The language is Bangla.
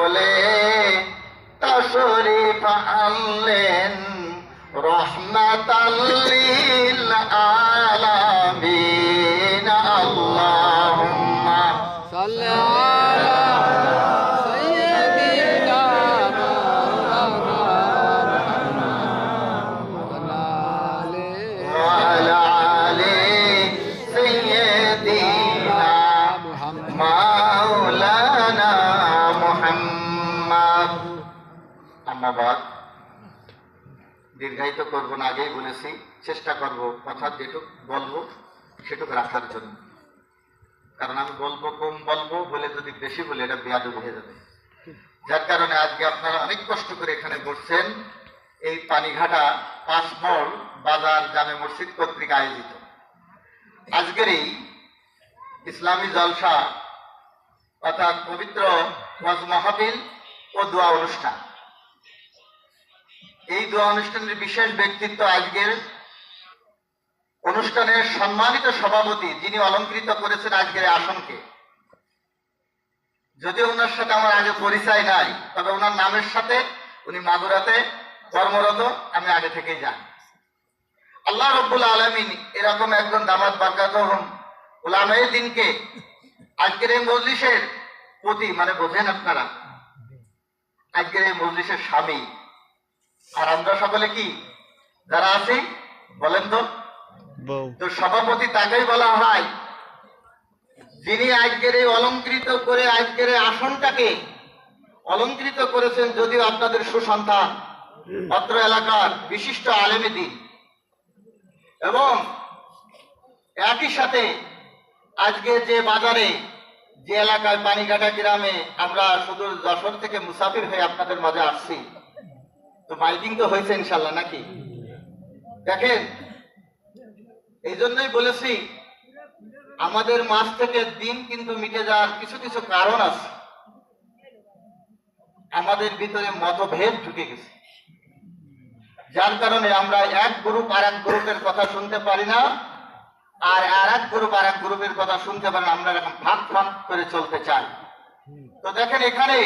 বলে তাশরীফ আনলেন রাহমাতাল লিল আলামিন। আল্লাহুম্মা সাল্লি আলা সাইয়্যিদিনা ওয়া আলা আলি সাইয়্যিদিনা মাওলানা মুহাম্মদ। আম্মা বাদ, দীর্ঘায়িত করবো না, আগেই বলেছি চেষ্টা করব কথা যেটুকু বলবো সেটুকু রাখার জন্য। কারণ আমি বলবো কম বলবো বলে যদি বেশি বলি এটা বেয়াদবি হয়ে যাবে। যার কারণে আজকে আপনারা অনেক কষ্ট করে এখানে বসছেন। এই পানিঘাটা 5 মোড় বাজার জামে মসজিদ কর্তৃক আয়োজিত আজকের এই ইসলামী জলসা অর্থাৎ পবিত্র ওয়াজ মাহফিল ও দোয়া অনুষ্ঠান। এই দোয়া অনুষ্ঠানের বিশেষ ব্যক্তিত্ব আজকের অনুষ্ঠানের সম্মানিত সভাপতি, যিনি অলংকৃত করেছেন আজকের আসনকে। যদিও ওনার সাথে আমার আগে পরিচয় নাই, তবে ওনার নামের সাথে উনি মাগুরাতে কর্মরত আমি আগে থেকেই জানি। আল্লাহ রব্বুল আলামিন এরকম একজন দামাত বারকাতুহুম উলামায়ে দ্বীনকে আজকের এই মজলিসের প্রতি, মানে বোঝেন আপনারা, আজকের এই মজলিসের স্বামী। আর আমরা সকলে কি যারা আছি বলেন তো, তো সভাপতি তাকেই বলা হয় যিনি আজকের এই অলংকৃত করে আজকের এই আসনটাকে অলংকৃত করেছেন। যদিও আপনাদের সুসন্তান, অত্র এলাকার বিশিষ্ট আলেমে দ্বীন, এবং একই সাথে আজকে যে বাজারে, যে এলাকায় পানিঘাটা গ্রামে আমরা শুধু যশোর থেকে মুসাফির হয়ে আপনাদের মাঝে আসছি, তো মাইকিং তো হয়েছে ইনশাল্লাহ নাকি? দেখেন, এই জন্যই বলেছি আমাদের মাঝ থেকে দিন কিন্তু মিটে যাওয়ার কিছু কিছু কারণ আছে। আমাদের ভিতরে মতভেদ ঢুকে গেছে, যার কারণে আমরা এক গ্রুপ আর এক গ্রুপের কথা শুনতে পারি না, আর এক গ্রুপ আর এক গ্রুপের কথা শুনতে পারি না। আমরা এরকম ভাগ ভাগ করে চলতে চাই। তো দেখেন, এখানে